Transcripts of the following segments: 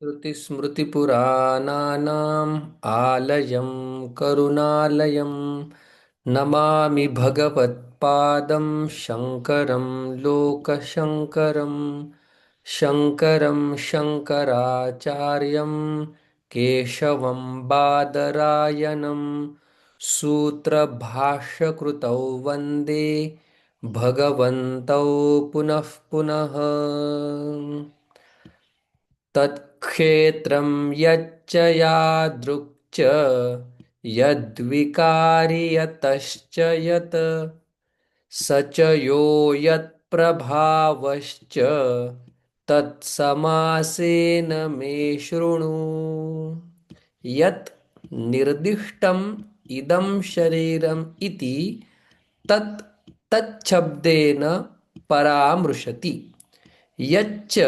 श्रुतिस्मृतिपुराणानाम् आलयं करुणालयं नमामि भगवत्पादं शङ्करं लोकशङ्करं शङ्करं शङ्कराचार्यं केशवं बादरायणं सूत्रभाष्यकृतौ वन्दे भगवन्तौ पुनः पुनः। तत्क्षेत्रं यच्च यादृक् यद्विकारि यतश्च यत् स च यो यत्प्रभावश्च तत्समासेन मे शृणु। यत् निर्दिष्टम् इदं शरीरम् इति तत् तच्छब्देन परामृशति। यच्च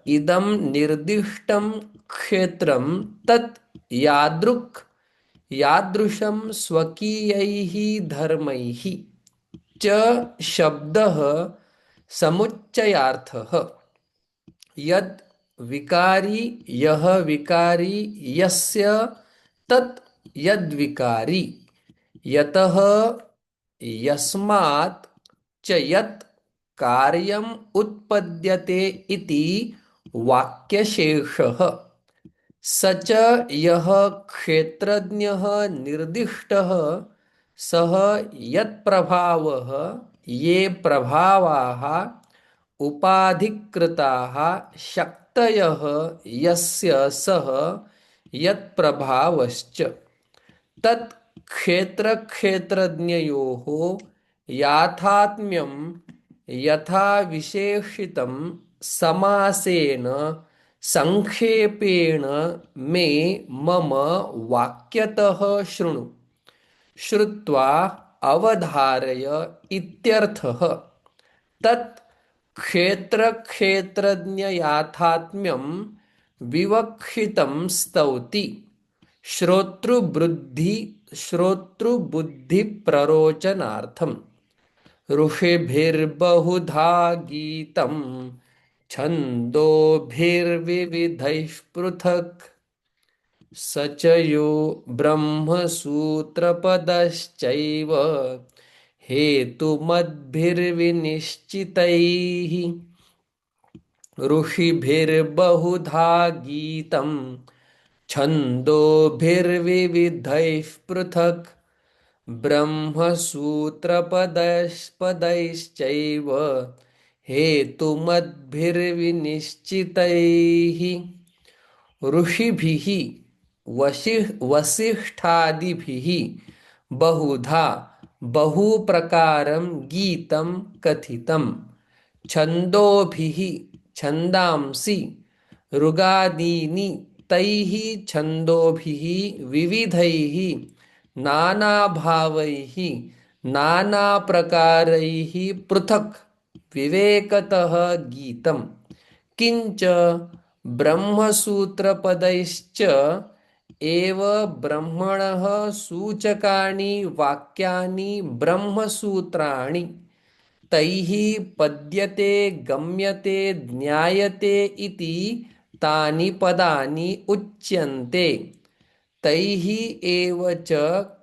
इदं निर्दिष्टं क्षेत्रं तत् यादृक् यादृशं स्वकीयैः धर्मैः च शब्दः समुच्चयार्थः। यद् विकारी यः विकारी यस्य तत् यद्विकारी यतः यस्मात् च यत् कार्यम् उत्पद्यते इति वाक्यशेषः। स च यः क्षेत्रज्ञः निर्दिष्टः सः यत्प्रभावः ये प्रभावाः उपाधिकृताः शक्तयः यस्य सः यत्प्रभावश्च। तत् क्षेत्रक्षेत्रज्ञयोः याथात्म्यं यथा विशेषितं समासेन संक्षेपेण मे मम वाक्यतः शृणु। श्रुत्वा अवधारय इत्यर्थः। तत् क्षेत्रक्षेत्रज्ञयाथात्म्यं विवक्षितं स्तौति श्रोतृबुद्धिप्ररोचनार्थम्। ऋषिभिर्बहुधा गीतं छन्दोभिर्विविधैः पृथक् स च यो ब्रह्मसूत्रपदश्चैव हेतुमद्भिर्विनिश्चितैः। ऋषिभिर्बहुधा गीतं छन्दोभिर्विविधैः पृथक् ब्रह्मसूत्रपदैश्चैव हेतुमद्भिर्विनिश्चितैः। ऋषिभिः वसिष्ठादिभिः बहुधा बहुप्रकारं गीतं कथितं। छन्दोभिः छन्दांसि ऋगादीनि तैः छन्दोभिः विविधैः नानाभावैः नानाप्रकारैः पृथक् विवेकतः गीतं। किंच ब्रह्मसूत्रपदैश्च एव ब्रह्मणः सूचकानि वाक्यानि ब्रह्मसूत्राणि तैः पद्यते गम्यते ज्ञायते इति तानि पदानि उच्यन्ते। तैः एव च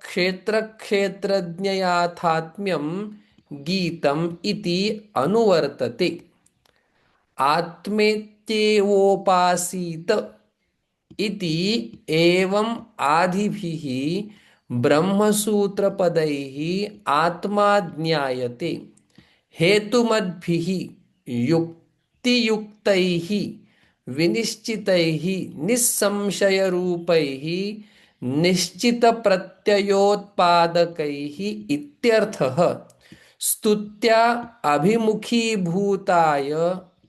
क्षेत्रक्षेत्रज्ञयाथात्म्यं गीतम् इति अनुवर्तते। आत्मेत्येवोपासीत इति एवम् आदिभिः ब्रह्मसूत्रपदैः आत्मा ज्ञायते। हेतुमद्भिः युक्तियुक्तैः विनिश्चितैः निस्संशयरूपैः निश्चितप्रत्ययोत्पादकैः इत्यर्थः। स्तुत्या अभिमुखीभूताय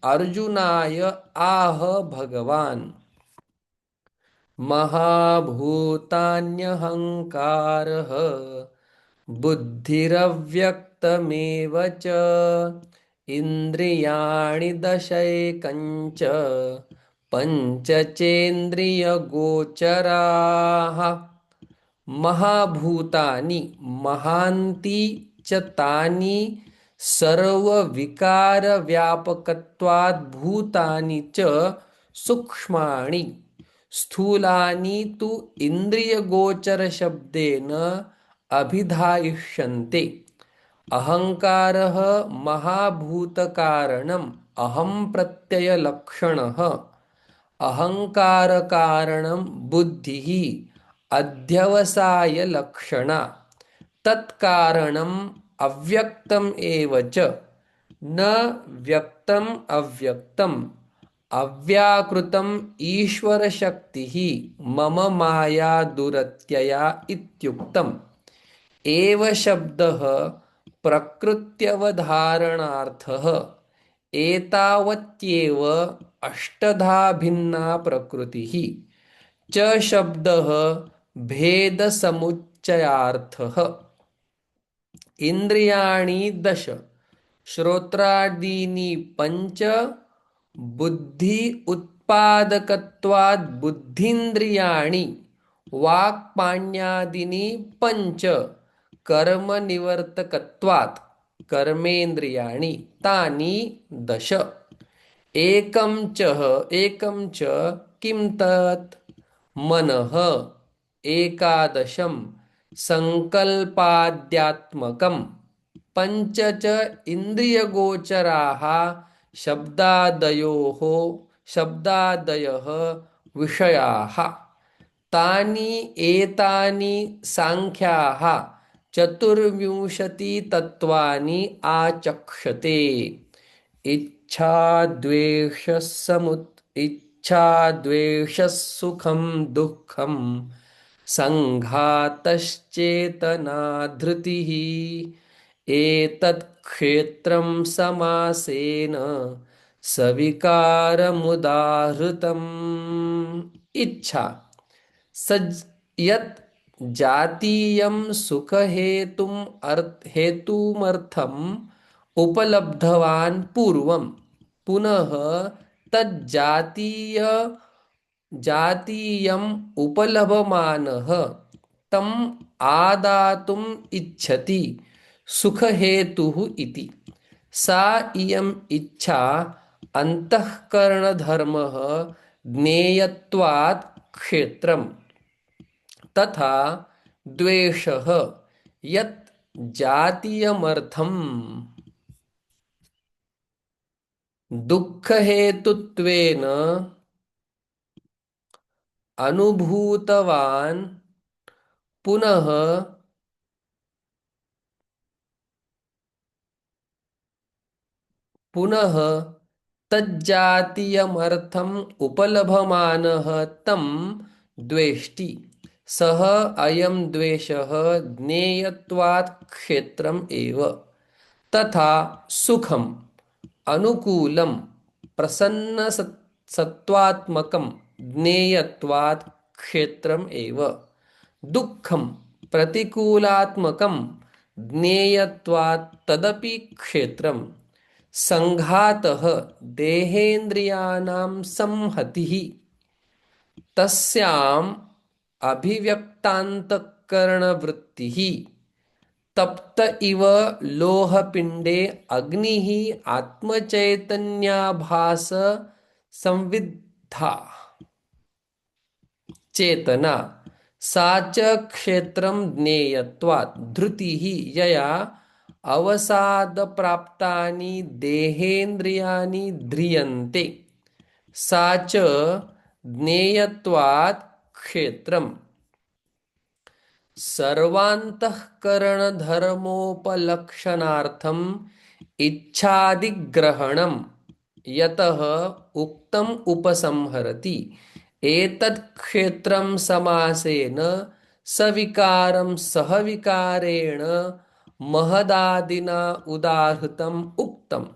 अर्जुनाय आह भगवान्। महाभूतान्यहङ्कारः बुद्धिरव्यक्तमेव च इन्द्रियाणि दशैकञ्च पञ्चचेन्द्रियगोचराः। महाभूतानि महान्ति च तानि सर्वविकारव्यापकत्वाद् भूतानि च सूक्ष्माणि स्थूलानि तु इन्द्रियगोचरशब्देन अभिधायिष्यन्ते। अहङ्कारः महाभूतकारणम् अहं प्रत्ययलक्षणः। अहङ्कारकारणं बुद्धिः अध्यवसायलक्षणा। तत्कारणम् अव्यक्तम् एव च। न व्यक्तम् अव्यक्तम् अव्याकृतम् ईश्वरशक्तिः मम माया दुरत्यया इत्युक्तम्। एव शब्दः प्रकृत्यवधारणार्थः। एतावत्येव अष्टधा भिन्ना प्रकृतिः। च शब्दः भेदसमुच्चयार्थः। इन्द्रियाणि दश, श्रोत्रादीनि पञ्च, बुद्धि उत्पादकत्वात् बुद्धीन्द्रियाणि, वाक्पाण्यादीनि पञ्च, कर्मनिवर्तकत्वात् कर्मेन्द्रियाणि तानि दश। एकं च किं तत्? मनः। एकादशं संकल्पाद्यात्मकम्। पञ्च च इन्द्रियगोचराः शब्दादयः विषयाः। तानि एतानि सांख्याः चतुर्विंशतितत्त्वानि आचक्षते। इच्छा द्वेषः सुखं दुःखं, संघातश्चेतना धृतिः। एतत् क्षेत्रं समासेन सविकारमुदाहृतम्। इच्छा सज यत् जातीयं हेतुमर्थम् उपलब्धवान् पूर्वं, पुनः जातीयम् उपलभमानः तम् आदातुम् इच्छति सुखहेतुः इति। सा इयम् इच्छा अन्तःकरणधर्मः ज्ञेयत्वात् क्षेत्रम्। तथा द्वेषः यत् जातीयमर्थम् दुःखहेतुत्वेन अनुभूतवान्, पुनः तज्जातीयमर्थम् उपलभमानः तं द्वेष्टि। सः अयं द्वेषः ज्ञेयत्वात् क्षेत्रम् एव। तथा सुखम् अनुकूलं प्रसन्नसत्त्वात्मकं ज्ञेयत्वात् क्षेत्रम् एव। दुःखं प्रतिकूलात्मकं ज्ञेयत्वात् तदपि क्षेत्रम्। संघातः देहेन्द्रियाणां संहतिः तस्याम् अभिव्यक्तान्तःकरणवृत्तिः। तप्त इव लोहपिण्डे अग्निः आत्मचैतन्याभास संविद्धा चेतना। सा च क्षेत्रं ज्ञेयत्वात् धृतिः यया अवसादप्राप्तानि देहेन्द्रियाणि ध्रियन्ते। सा च ज्ञेयत्वात् क्षेत्रम्। सर्वान्तःकरणधर्मोपलक्षणार्थम् इच्छादिग्रहणं यतः उक्तम् उपसंहरति। एतत् क्षेत्रं समासेन सविकारं सहविकारेण महदादिना उदाहृतम् उक्तम्।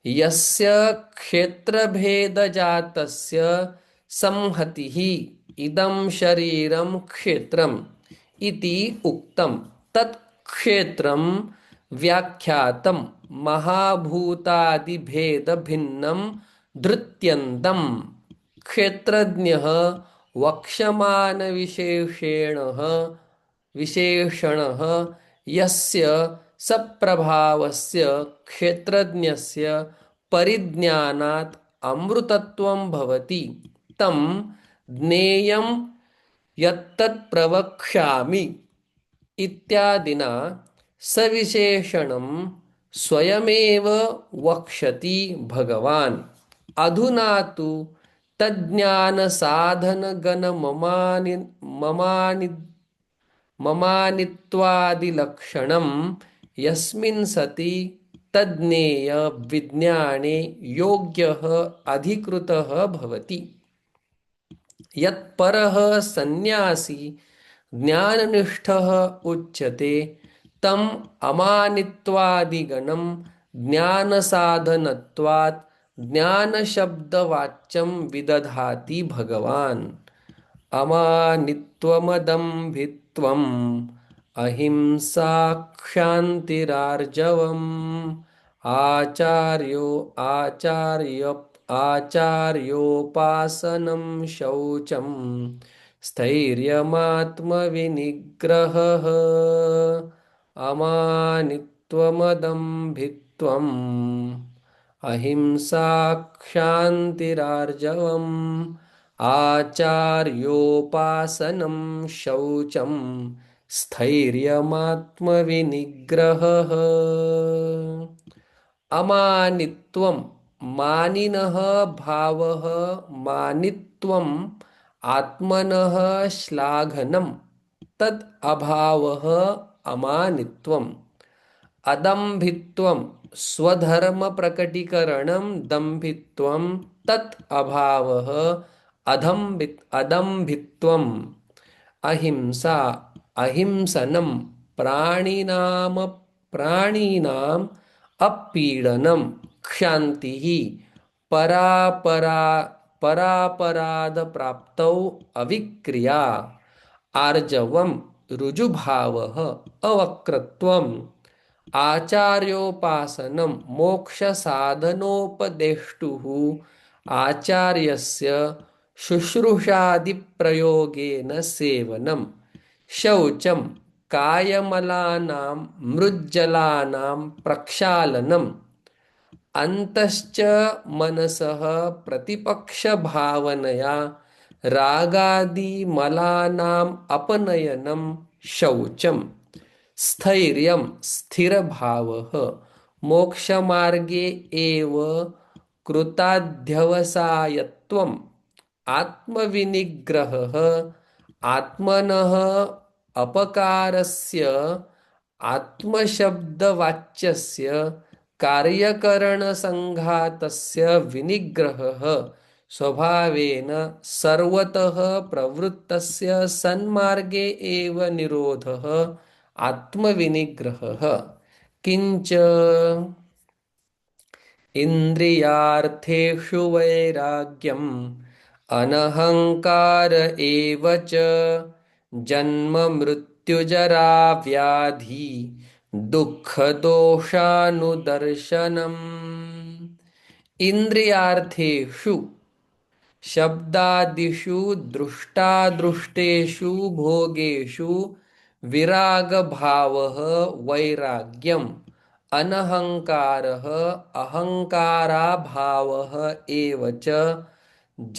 यस्य क्षेत्रभेदजातस्य संहतिः इदं शरीरं क्षेत्रम् इति उक्तम्। तत् क्षेत्रं व्याख्यातं महाभूतादिभेदभिन्नं धृत्यन्तम्। क्षेत्रज्ञः विशेषणः यस्य सप्रभावस्य क्षेत्रज्ञस्य परिज्ञानात् अमृतत्वं भवति तं ज्ञेयं यत्तत् प्रवक्ष्यामि इत्यादिना सविशेषणं स्वयमेव वक्षति भगवान्। अधुना तु तज्ज्ञानसाधनगणममानि ममानि ममानित्वादिलक्षणं यस्मिन् सति तज्ज्ञेय विज्ञाने योग्यः अधिकृतः भवति। यत्परः सन्न्यासी ज्ञाननिष्ठः उच्यते तम् अमानित्वादिगणं ज्ञानसाधनत्वात् ज्ञानशब्दवाच्यं विदधाति भगवान्। अमानित्वमदम्भित्वम् अहिंसा क्षान्तिरार्जवम् आचार्योपासनं शौचं स्थैर्यमात्मविनिग्रहः अमानित्वमदम्भित्वम् अहिंसा क्षान्तिरार्जवम् आचार्योपासनं शौचं स्थैर्यमात्मविनिग्रहः। अमानित्वं मानिनः भावः मानित्वम् आत्मनः श्लाघनं तद् अभावः अमानित्वम्। अदम्भित्वं स्वधर्मप्रकटीकरणं दम्भित्वं तत् अभावः अदम्भित्वम्। अहिंसा अहिंसनं प्राणिनाम् अपीडनं क्षान्तिः परापराधप्राप्तौ अविक्रिया आर्जवं ऋजुभावः अवक्रत्वम् आचार्योपासनं मोक्षसाधनोपदेष्टुः आचार्यस्य शुश्रूषादिप्रयोगेन सेवनं शौचं कायमलानां मृज्जलानां प्रक्षालनम् अन्तश्च मनसः प्रतिपक्षभावनया रागादिमलानाम् अपनयनं शौचं स्थैर्यं स्थिरभावः मोक्षमार्गे एव कृताध्यवसायत्वम् आत्मविनिग्रहः आत्मनः अपकारस्य आत्मशब्दवाच्यस्य कार्यकरणसंघातस्य विनिग्रहः स्वभावेन सर्वतः प्रवृत्तस्य सन्मार्गे एव निरोधः आत्मविनिग्रहः। किंच इंद्रियार्थेषु वैराग्यम् अनहंकार एव च जन्म मृत्युजरा व्याधि दुःख दोषानुदर्शनम्। इंद्रियार्थेषु शब्दादिषु दृष्टादृष्टेषु भोगेषु विरागभावः वैराग्यम् अनहंकारः अहंकाराभावः एव च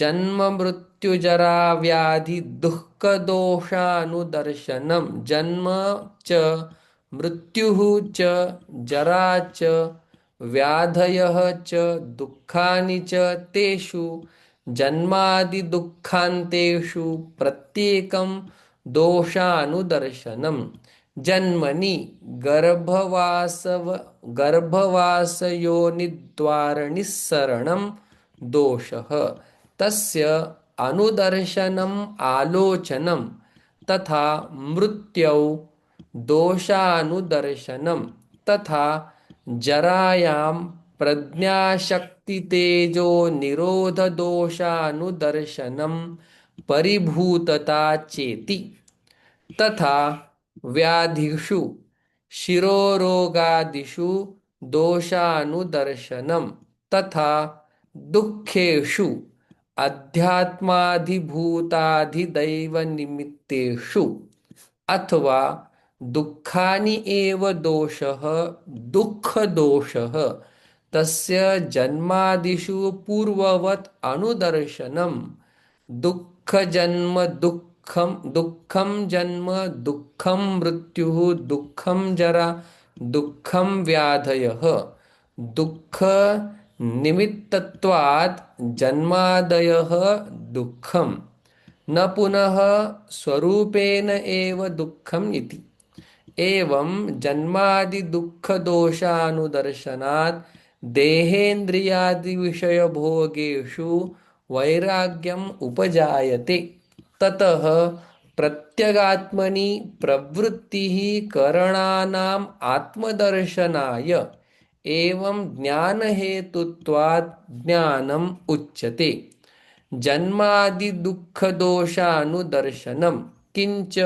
जन्म मृत्युजरा व्याधि दुःख दोषानुदर्शनम्। जन्म च मृत्युः च जरा च व्याधयः च दुःखानि च तेषु जन्मादि दुःखान्तेषु प्रत्येकं दोषानुदर्शनम्। जन्मनि गर्भवासयोनिद्वारनिस्सरणं दोषः तस्य अनुदर्शनम् आलोचनं तथा मृत्यौ दोषानुदर्शनं तथा जरायां प्रज्ञाशक्तितेजो निरोधदोषानुदर्शनं परिभूतता चेति तथा व्याधिषु शिरोरोगादिषु दोषानुदर्शनं तथा दुःखेषु अध्यात्माधिभूताधिदैवनिमित्तेषु अथवा दुःखानि एव दोषः दुःखदोषः तस्य जन्मादिषु पूर्ववत् अनुदर्शनं दुःखजन्म दुःखं जन्म दुःखं मृत्युः दुःखं जरा दुःखं व्याधयः दुःखनिमित्तत्वात् जन्मादयः दुःखं न पुनः स्वरूपेण एव दुःखम् इति। एवं जन्मादि दुःख दोषानुदर्शनात् देहेन्द्रियादि विषय भोगेषु वैराग्यम उपजायते। ततः प्रत्यगात्मनि प्रवृत्तिः करणानाम् आत्मदर्शनाय एवं ज्ञानहेतुत्वात् ज्ञानम् उच्यते। जन्मादि दुःख दोषानुदर्शनम् किंच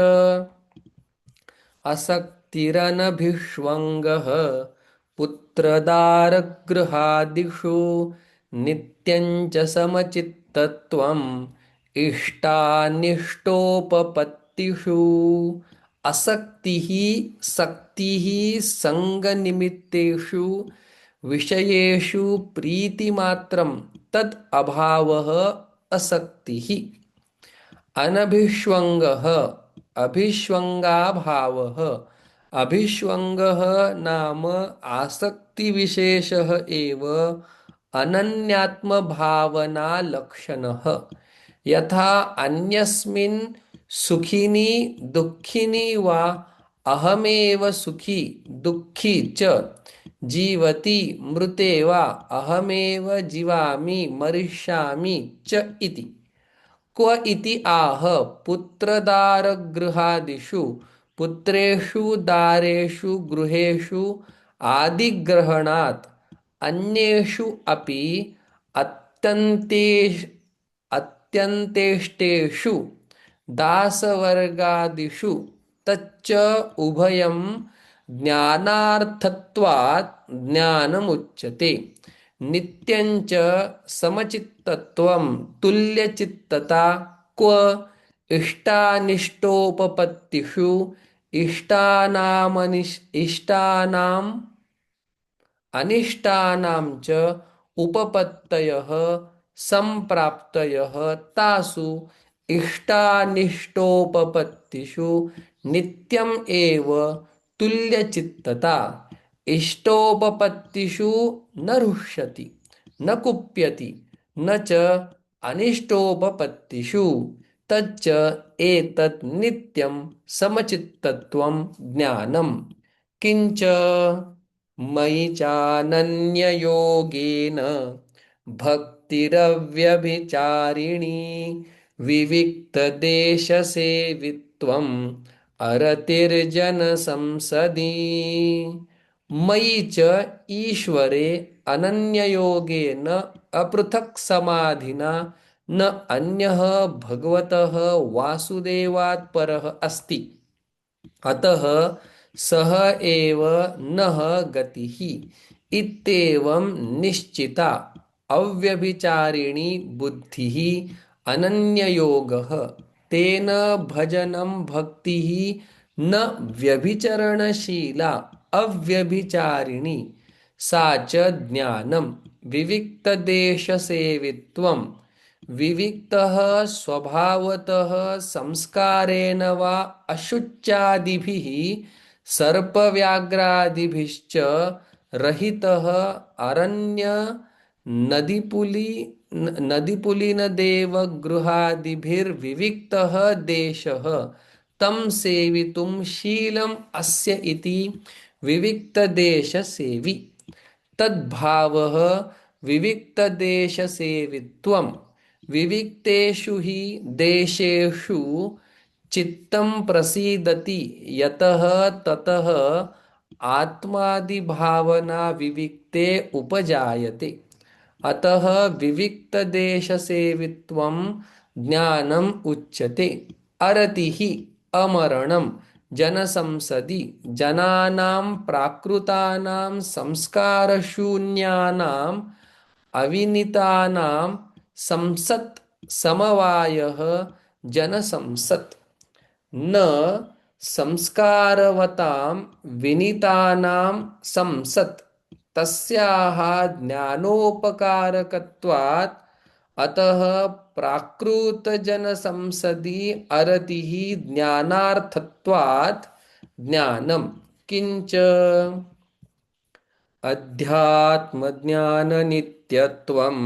असक्तिरनभिष्वङ्गः पुत्रदारगृहादिषु नित्यञ्च समचित्तत्वम् इष्टानिष्टोपपत्तिषु। असक्तिः सक्तिः सङ्गनिमित्तेषु विषयेषु प्रीतिमात्रं तद् अभावः असक्तिः। अनभिष्वङ्गः अभिष्वङ्गाभावः। अभिष्वङ्गः नाम आसक्तिविशेषः एव अनन्यात्मभावनालक्षणः। यथा अन्यस्मिन् सुखिनी दुःखिनी वा अहमेव सुखी दुःखी च जीवति मृते वा अहमेव जीवामि मरिष्यामि च इति। क्व इति आह पुत्रदारगृहादिषु पुत्रेषु दारेषु गृहेषु आदिग्रहणात् अन्येषु अपि अत्यन्तेष अत्यन्तेष्टेषु दासवर्गादिषु तच्च उभयं ज्ञानार्थत्वात् ज्ञानमुच्यते। नित्यञ्च समचित्तत्वं तुल्यचित्तता। क्व इष्टानिष्टोपपत्तिषु इष्टानाम् अनिष्टानां च उपपत्तयः संप्राप्तयः तासु इष्टानिष्टोपपत्तिषु नित्यम् एव तुल्यचित्तता। इष्टोपपत्तिषु न रुष्यति न कुप्यति न च अनिष्टोपपत्तिषु तच्च एतत् नित्यं समचित्तत्वं ज्ञानम्। किंच मयि चानन्ययोगेन भक्तिरव्यभिचारिणी विविक्तदेशसेवित्वम् अरतिर्जनसंसदि। मयि च ईश्वरे अनन्ययोगेन अपृथक् समाधिना न अन्यः भगवतः वासुदेवात् परः अस्ति। अतः सः एव नः गतिः इत्येवं निश्चिता अव्यभिचारिणी बुद्धिः अनन्ययोगः तेन भजनं भक्तिः न व्यभिचरणशीला अव्यभिचारिणी सा च ज्ञानं विविक्तदेशसेवित्वं। विविक्तः स्वभावतः संस्कारेण वा अशुच्यादिभिः सर्पव्याघ्रादिभिश्च रहितः अरण्य नदीपुली नदीपुलिनदेवगृहादिभिर्विविक्तः देशः तं सेवितुं शीलम् अस्य इति विविक्तदेशसेवी। तद्भावः विविक्तदेशसेवित्वम्। विविक्तेषु हि देशेषु चित्तं प्रसीदति यतः ततः आत्मादिभावना विविक्ते उपजायते। अतः विविक्तदेशसेवित्वं ज्ञानम् उच्यते। अरतिः अमरणं जनसंसदि जनानां प्राकृतानां संस्कारशून्यानाम् अविनीतानां संसत् समवायः जनसंसत्। न संस्कारवतां विनीतानां संसत् तस्याः ज्ञानोपकारकत्वात् अतः प्राकृतजनसंसदि अरतिः ज्ञानार्थत्वात् ज्ञानं किंच अध्यात्मज्ञाननित्यत्वं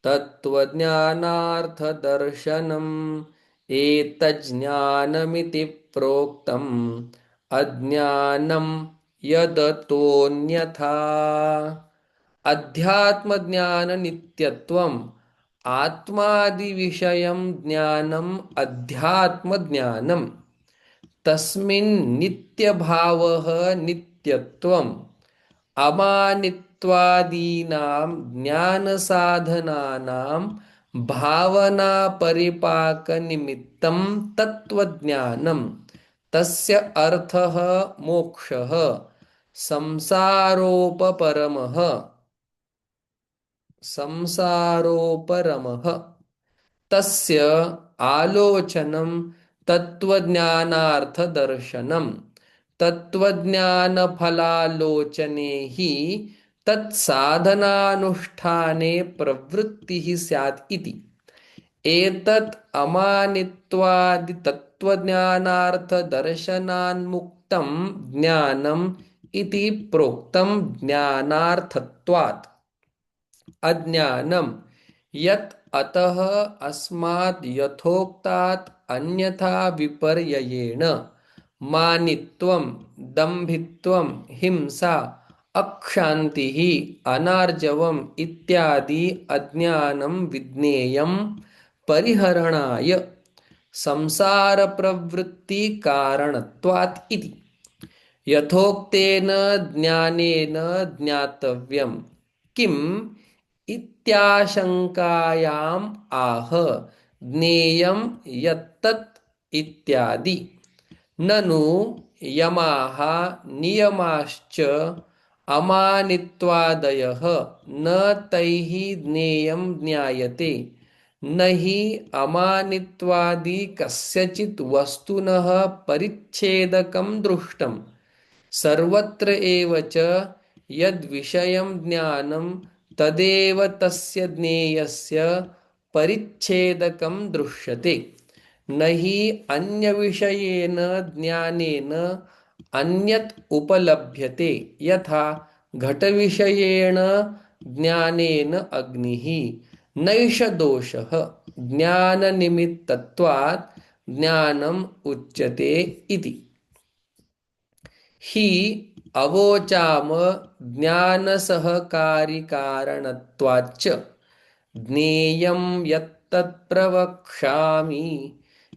तत्त्वज्ञानार्थदर्शनम् एतज्ज्ञानमिति प्रोक्तम् अज्ञानं यदतोऽन्यथा। अध्यात्मज्ञाननित्यत्वम् आत्मादिविषयं ज्ञानम् अध्यात्मज्ञानम् तस्मिन् नित्यभावः नित्यत्वम् अमानित्वादीनां ज्ञानसाधनानां भावनापरिपाकनिमित्तं तत्त्वज्ञानं तस्य अर्थः मोक्षः संसारोपपरमः संसारोपरमः तस्य आलोचनं तत्त्वज्ञानार्थदर्शनं तत्त्वज्ञानफलालोचने हि तत्साधनानुष्ठाने प्रवृत्तिः स्यात् इति। एतत् अमानित्वादि तत्त्वज्ञानार्थदर्शनान्मुक्तं ज्ञानम् इति प्रोक्तं ज्ञानार्थत्वात्। अज्ञानं यत् अतः अस्मात् यथोक्तात् अन्यथा विपर्ययेण मानित्वं दम्भित्वं हिंसा अक्षान्तिः अनार्जवम् इत्यादि अज्ञानं विज्ञेयं परिहरणाय संसारप्रवृत्तिकारणत्वात् इति। यथोक्तेन ज्ञानेन ज्ञातव्यं किम् इत्याशंकायाम् आह ज्ञेयं यत्तत् इत्यादि। ननु यमाः नियमाश्च अमानित्वादयः न तैः ज्ञेयं ज्ञायते न हि अमानित्वादि कस्यचित् वस्तुनः परिच्छेदकं दृष्टम् सर्वत्र एव च यद्विषयं ज्ञानं तदेव तस्य ज्ञेयस्य परिच्छेदकं दृश्यते न हि अन्यविषयेन ज्ञानेन अन्यत् उपलभ्यते यथा घटविषयेण ज्ञानेन अग्निः नैष दोषः ज्ञाननिमित्तत्वात् ज्ञानम् उच्यते इति। हि अवोचाम ज्ञानसहकारिकारणत्वाच्च ज्ञेयं यत्तत् प्रवक्ष्यामि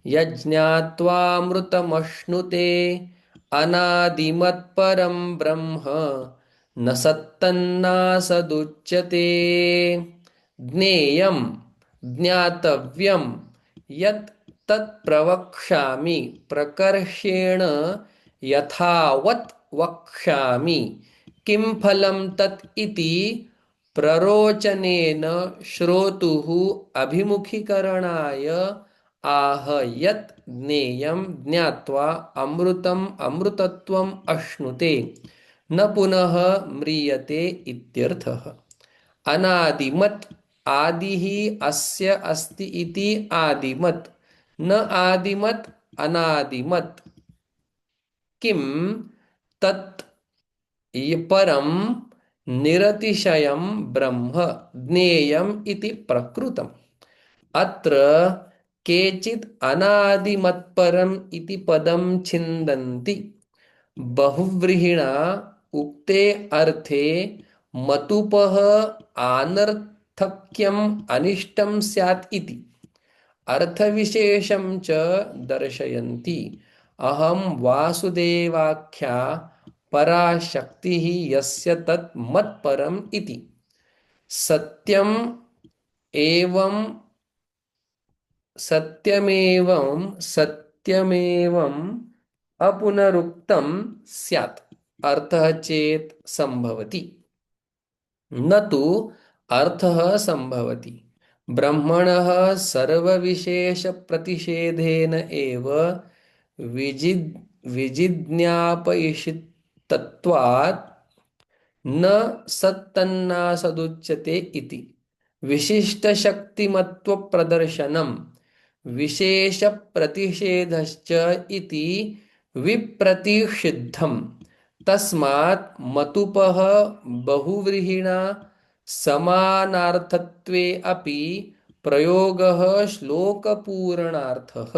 यज्ञात्वामृतमश्नुते अनादिमत्परं ब्रह्म न सत्तन्नासदुच्यते। ज्ञेयं ज्ञातव्यं यत् तत् प्रवक्ष्यामि प्रकर्षेण यथावत् वक्ष्यामि किं फलं तत् इति प्ररोचनेन श्रोतुः अभिमुखीकरणाय आह यत् ज्ञेयं ज्ञात्वा अमृतम् अमृतत्वम् अश्नुते न पुनः म्रियते इत्यर्थः। अनादिमत् आदिः अस्य अस्ति इति आदिमत् न आदिमत् अनादिमत् किं तत् परं निरतिशयं ब्रह्म ज्ञेयम् इति प्रकृतम्। अत्र केचित् अनादिमत्परम् इति पदं छिन्दन्ति बहुव्रीहिणा उक्ते अर्थे मतुपः आनर्थक्यम् अनिष्टं स्यात् इति अर्थविशेषं च दर्शयन्ति। अहं वासुदेवाख्या पराशक्तिः यस्य तत् मत्परम् इति सत्यम् एवं सत्यमेवम् अपुनरुक्तं स्यात् अर्थः चेत् संभवति न तु अर्थः संभवति। ब्रह्मणः सर्वविशेषप्रतिषेधेन एव विजिज्ञापयिषितत्वात् न सत्तन्नासदुच्यते इति। विशिष्टशक्तिमत्वप्रदर्शनं विशेषप्रतिषेधश्च इति विप्रतिषिद्धम् तस्मात् मतुपः बहुव्रीहिणा समानार्थत्वे अपि प्रयोगः श्लोकपूरणार्थः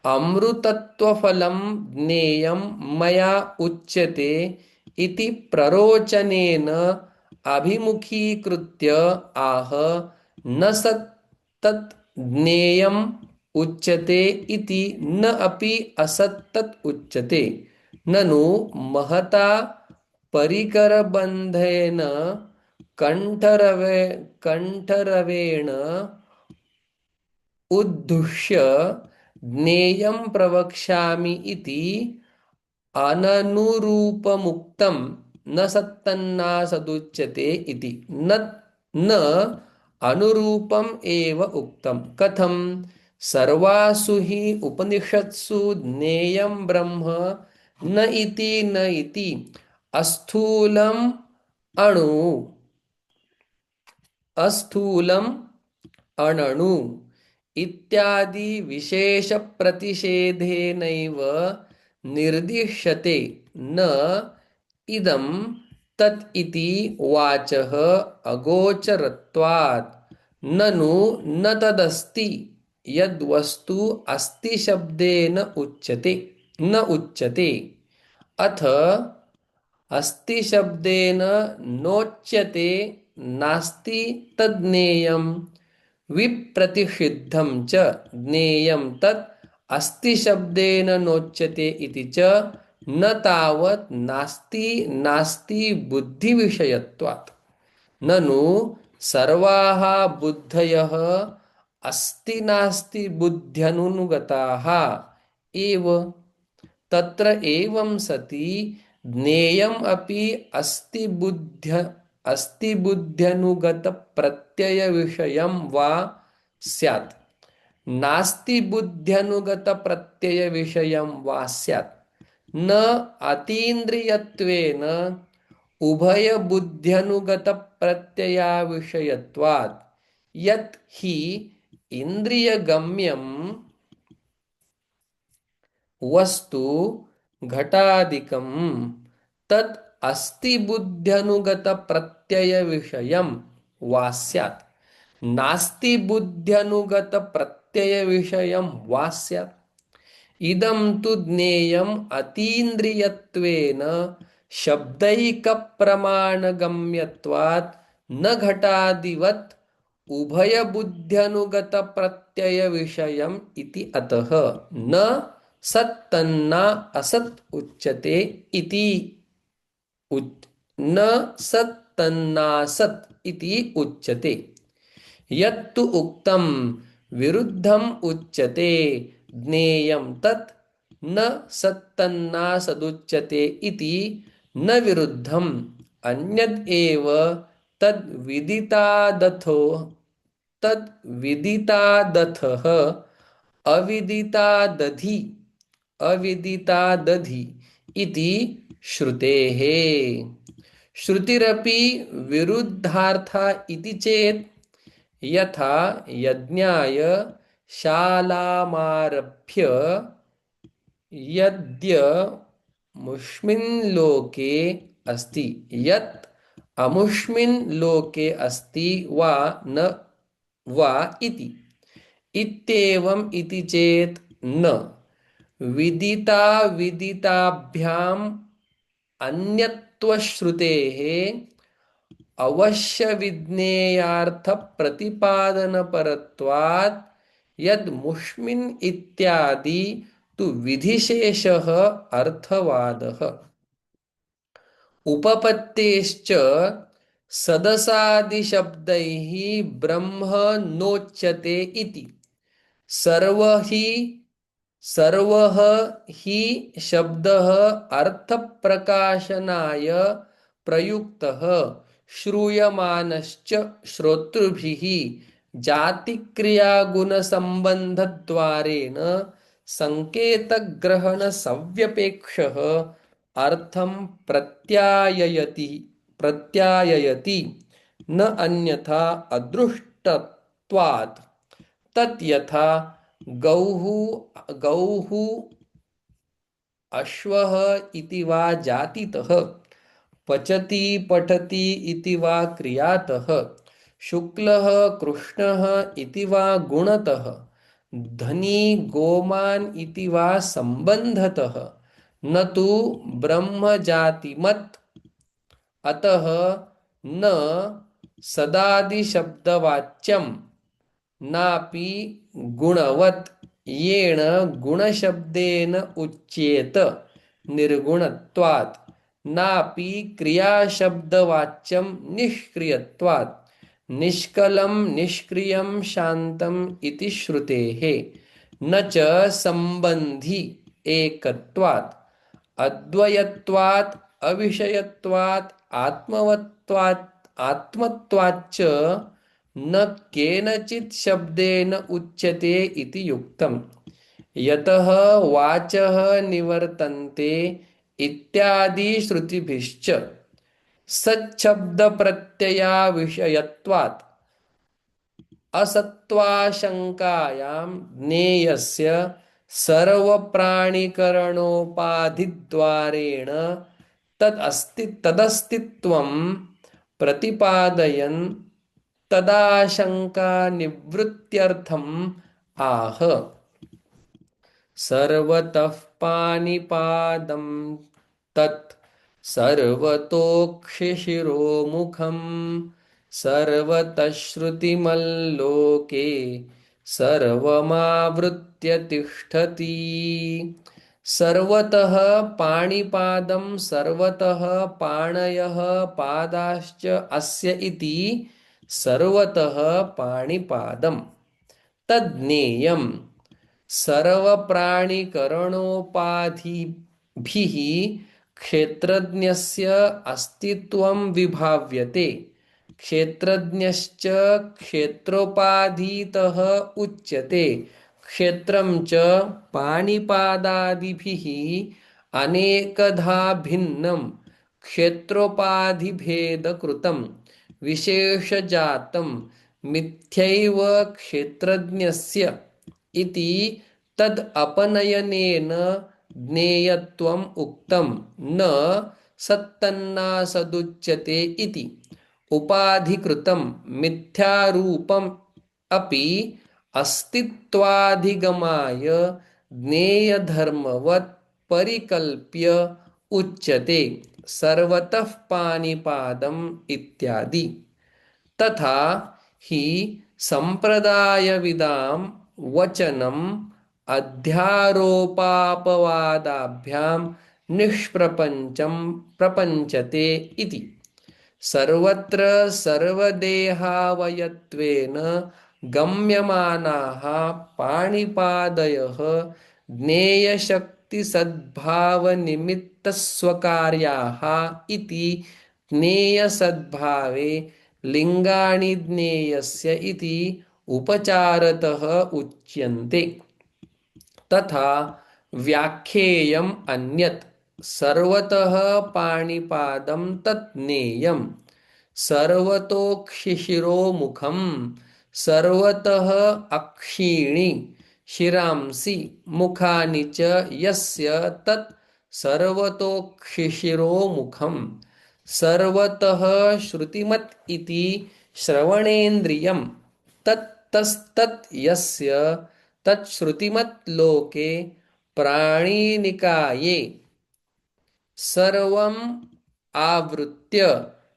अमृतत्वफलं ज्ञेयं मया उच्यते इति प्ररोचनेन अभिमुखीकृत्य आह न सत्तत् ज्ञेयम् उच्यते इति न अपि असत्तत् उच्यते ननु महता परिकरबन्धेन कंठरवेण उद्धुष्य ज्ञेयं प्रवक्ष्यामि इति अननुरूपमुक्तं न सत्तन्नासदुच्यते इति न अनुरूपम् एव उक्तं कथं सर्वासु हि उपनिषत्सु ज्ञेयं ब्रह्म न इति अस्थूलम् अणु अस्थूलम् अणणु इत्यादि विशेष प्रतिषेधेनैव निर्दिश्यते न इदं तत् इति वाचः अगोचरत्वात् ननु न तदस्ति यद्वस्तु अस्ति शब्देन उच्यते न उच्यते अथ अस्ति शब्देन नोच्यते नास्ति तज्ज्ञेयम् विप्रतिषिद्धं च ज्ञेयं तत् अस्ति शब्देन नोच्यते इति च न तावत् नास्ति नास्ति बुद्धिविषयत्वात् ननु सर्वाः बुद्धयः अस्ति नास्ति बुद्ध्यनुगताः एव तत्र एवं सति ज्ञेयम् अपि अस्ति बुद्ध्यनुगत प्रत्यय विषयं वा स्यात् नास्ति बुद्ध्यनुगत प्रत्यय विषयं वा स्यात् न अतीन्द्रियत्वेन उभय बुद्ध्यनुगत प्रत्यया विषयत्वात् यत् हि इंद्रियगम्यं वस्तु घटादिकं तत् अस्ति बुद्ध्यनुगत प्रत्यय विषयं वा स्यात् नास्ति बुद्ध्यनुगत प्रत्यय विषयं वा स्यात् इदं तु ज्ञेयम् अतीन्द्रियत्वेन शब्दैक प्रमाणगम्यत्वात् न घटादिवत् उभय बुद्ध्यनुगत प्रत्यय विषयम् इति अतः न सत्तन्ना असत् उच्यते इति न सत्तन्नासत् इति उच्यते यत्तु उक्तं विरुद्धम् उच्यते ज्ञेयं तत् न सत्तन्नासदुच्यते इति न विरुद्धम् अन्यद् एव तद्विदितादथः अविदितादधि अविदितादधि इति श्रुतेः श्रुतिरपि विरुद्धार्था इति चेत् यथा यज्ञाय शालामारभ्य यद्यमुष्मिन् लोके अस्ति यत् अमुष्मिन् लोके अस्ति वा न वा इति इत्येवम् इति चेत् न विदिताभ्याम् अन्यत्वश्रुतेः अवश्यविज्ञेयार्थ प्रतिपादनपरत्वात् यद्मुष्मिन् इत्यादि तु विधिशेषः अर्थवादः उपपत्तेश्च सदसादिशब्दैः ब्रह्म नोच्यते इति सर्वः हि शब्दः अर्थप्रकाशनाय प्रयुक्तः श्रूयमानश्च श्रोतृभिः जातिक्रियागुणसम्बन्धद्वारेण संकेतग्रहणसव्यपेक्षः अर्थं प्रत्याययति न अन्यथा अदृष्टत्वात् तत् यथा गौः गौः अश्वः इति वा जातितः पचति पठति इति वा क्रियातः शुक्लः कृष्णः इति वा गुणतः धनी गोमान् इति वा सम्बन्धतः न तु ब्रह्मजातिमत् अतः न सदादिशब्दवाच्यं नापि गुणवत् येन गुणशब्देन उच्येत निर्गुणत्वात् नापि क्रियाशब्दवाच्यं निष्क्रियत्वात् निष्कलं निष्क्रियं शान्तम् इति श्रुतेः न च सम्बन्धि एकत्वात् अद्वयत्वात् अविषयत्वात् आत्मवत्वात् आत्मत्वाच्च न केनचित् शब्देन उच्यते इति युक्तम् यतः वाचः निवर्तन्ते इत्यादि श्रुतिभिश्च सच्छब्दप्रत्यया विषयत्वात् असत्त्वाशङ्कायां ज्ञेयस्य सर्वप्राणिकरणोपाधिद्वारेण तदस्तित्वं प्रतिपादयन् तदाशङ्कानिवृत्त्यर्थम् आह सर्वतः पाणिपादं तत् सर्वतोक्षिशिरोमुखं सर्वतः श्रुतिमल्लोके सर्वमावृत्य तिष्ठति सर्वतः पाणिपादं सर्वतः पाणयः पादाश्च अस्य इति सर्वतः पाणिपादं तज्ज्ञेयं सर्वप्राणिकरणोपाधिभिः क्षेत्रज्ञस्य अस्तित्वं विभाव्यते क्षेत्रज्ञश्च क्षेत्रोपाधितः उच्यते क्षेत्रं च पाणिपादादिभिः अनेकधा भिन्नं क्षेत्रोपाधिभेदकृतं विशेषजातं मिथ्यैव क्षेत्रज्ञस्य इति तद् अपनयनेन ज्ञेयत्वम् उक्तं न सत्तन्नासदुच्यते इति उपाधिकृतं मिथ्यारूपम् अपि अस्तित्वाधिगमाय ज्ञेयधर्मवत् परिकल्प्य उच्यते सर्वतः पाणिपादम् इत्यादि तथा हि संप्रदायविदां वचनम् अध्यारोपापवादाभ्यां निष्प्रपञ्चं प्रपञ्चते इति सर्वत्र सर्वदेहावयत्वेन गम्यमानाः पाणिपादयः ज्ञेयशक्तिसद्भावनिमित्तस्वकार्याः इति ज्ञेयसद्भावे लिंगाणि ज्ञेयस्य इति उपचारतः उच्यन्ते तथा व्याख्येयम् अन्यत् सर्वतः पाणिपादं तत् ज्ञेयं सर्वतोक्षिशिरोमुखं सर्वतः अक्षीणि शिरांसि मुखानि च यस्य तत् सर्वतोक्षिशिरोमुखं सर्वतः श्रुतिमत् इति श्रवणेन्द्रियं तत्तस्तत् यस्य तच्छ्रुतिमत् लोके प्राणिनिकाये सर्वम् आवृत्य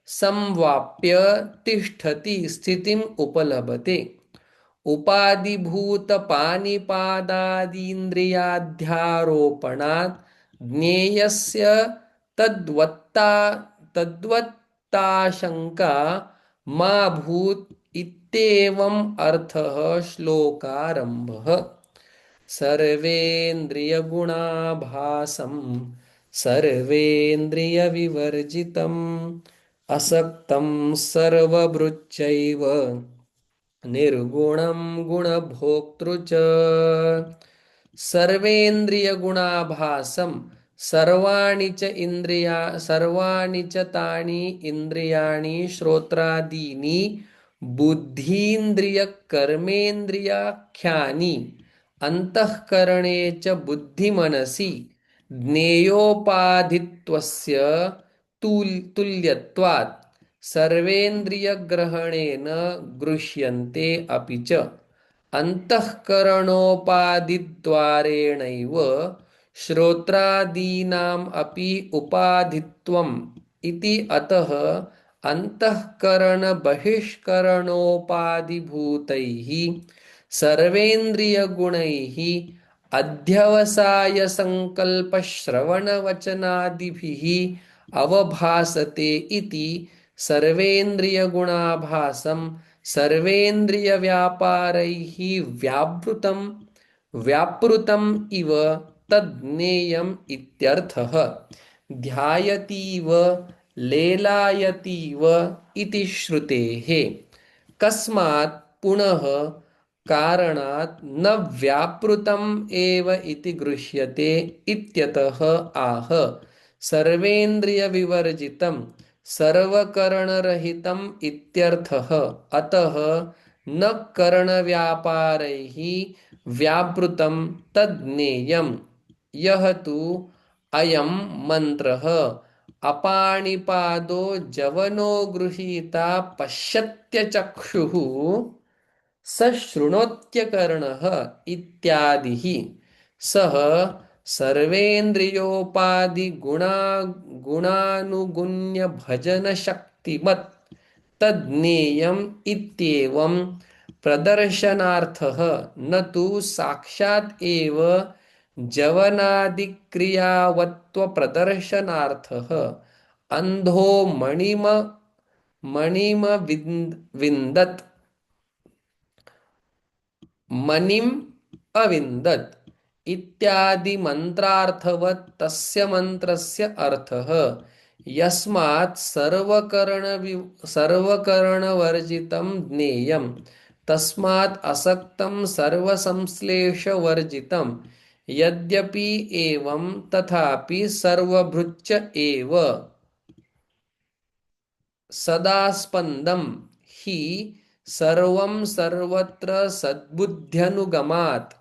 संवाप्य तिष्ठति स्थितिम् उपलभते उपाधिभूतपाणिपादादीन्द्रियाध्यारोपणात् ज्ञेयस्य तद्वत्ता तद्वत्ताशङ्का मा भूत् इत्येवम् अर्थः श्लोकारम्भः सर्वेन्द्रियगुणाभासं सर्वेन्द्रियविवर्जितम् असक्तं सर्वभृच्चैव निर्गुणं गुणभोक्तृ च सर्वेन्द्रियगुणाभासं सर्वाणि च तानि इन्द्रियाणि श्रोत्रादीनि बुद्धीन्द्रियकर्मेन्द्रियाख्यानि अंतःकरणे च बुद्धिमनसि ज्ञेयोपाधित्वस्य तुल्यत्वात् सर्वेन्द्रियग्रहणेन गृह्यन्ते अपि च अंतःकरणोपाधिद्वारेणैव श्रोत्रादीनाम् अपि उपाधित्वम् इति अतः अंतःकरण बहिष्करणोपाधिभूतैः सर्वेन्द्रियगुणैः अध्यवसाय संकल्प श्रवण वचनादिभिः अवभासते इति सर्वेन्द्रियगुणाभासं सर्वेन्द्रियव्यापारैः व्यापृतम् इव तज्ज्ञेयम् इत्यर्थः। ध्यायतीव लेलायतीव इति श्रुतेः। कस्मात् पुनः कारणात् न व्यापृतम् एव इति गृह्यते इत्यतः आह सर्वेन्द्रियविवर्जितं सर्वकरणरहितम् इत्यर्थः। अतः न करणव्यापारैः व्यापृतं तज्ज्ञेयम्। यः तु अयं मंत्रः अपाणिपादो जवनो गृहीता पश्यत्यचक्षुः स शृणोत्यकर्णः इत्यादिः सः गुणानुगुण्य भजन शक्तिमत् तज्ज्ञेयम् इत्येवं प्रदर्शनार्थः न तु साक्षात् एव जवनादिक्रियावत्व प्रदर्शनार्थः। अंधो मणिम विन्दत् मणिम अविन्दत् इत्यादि मंत्रार्थवत् तस्य मंत्रस्य अर्थः। यस्मात् सर्वकरणवर्जितं ज्ञेयं तस्मात् असक्तं सर्वसंश्लेषवर्जितं। यद्यपि एवं तथापि सर्वभृच्च एव सदास्पन्दं हि सर्वं सर्वत्र सद्बुद्ध्यनुगमात्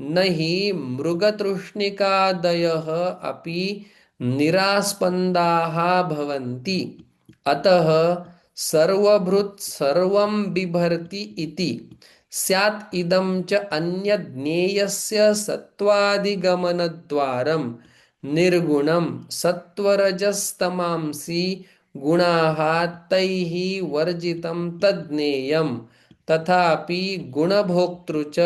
न हि मृगतृष्णिकादयः अपि निरास्पन्दाः भवन्ति। अतः सर्वभृत् सर्वं बिभर्ति इति स्यात्। इदं च अन्यज्ञेयस्य सत्त्वादिगमनद्वारं निर्गुणं सत्त्वरजस्तमांसि गुणाः तैः वर्जितं तज्ज्ञेयं। तथापि गुणभोक्तृ च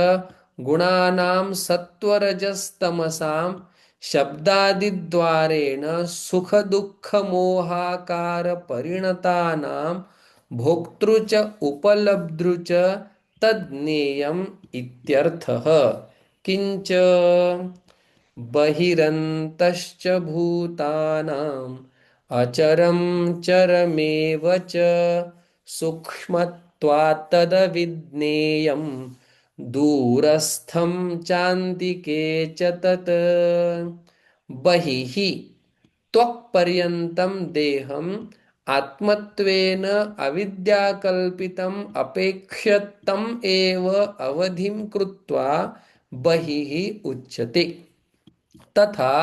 गुणानां सत्त्वरजस्तमसां शब्दादिद्वारेण सुखदुःखमोहाकार परिणतानां भोक्तृ च उपलब्धृ च तज्ज्ञेयम् इत्यर्थः। किंच बहिरन्तश्च भूतानाम् अचरं चरमेव च सूक्ष्मत्वात् तदविज्ञेयं दूरस्थं चान्तिके च तत्। बहिः त्वक्पर्यन्तं देहम् आत्मत्वेन अविद्याकल्पितम् अपेक्ष्य तम् एव अवधिं कृत्वा बहिः उच्यते। तथा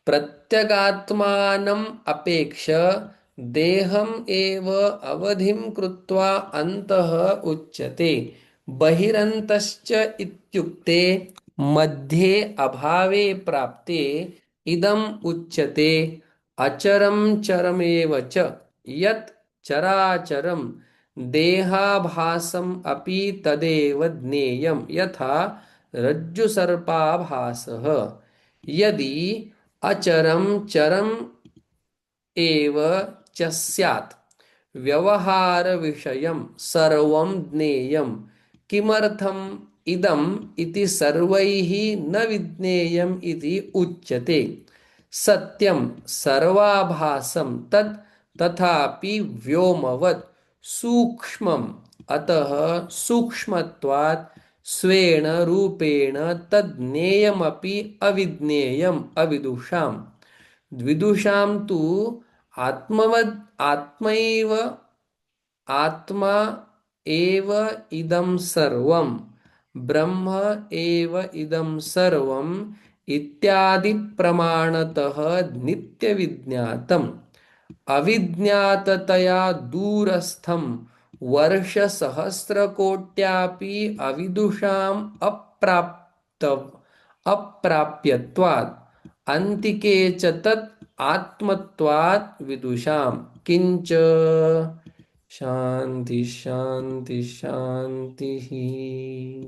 प्रत्यगात्मानम् अपेक्ष्य देहम् एव अवधिं कृत्वा अन्तः उच्यते। बहिरन्तश्च इत्युक्ते मध्ये अभावे प्राप्ते इदम् उच्यते। अचरं चरमेव च यत् चराचरं देहाभासम् अपि तदेव ज्ञेयं यथा रज्जुसर्पाभासः। यदि अचरं चरम् एव च स्यात् व्यवहारविषयं सर्वं ज्ञेयं किमर्थम् इदम् इति सर्वैः न विज्ञेयम् इति उच्यते। सत्यं सर्वाभासं तत् तथापि व्योमवत् सूक्ष्मम्। अतः सूक्ष्मत्वात् स्वेन रूपेण तज्ज्ञेयमपि अविज्ञेयम् अविदुषाम्। विदुषां तु आत्मवद् आत्मैव आत्मा एव इदं सर्वं ब्रह्म एव इदं सर्वम् इत्यादि प्रमाणतः नित्यविज्ञातम् अविज्ञाततया दूरस्थं वर्षसहस्रकोट्यापि अविदुषाम् अप्राप्यत्वात् अन्तिके च तत् आत्मत्वात् विदुषां किंच शांति शांति शांति।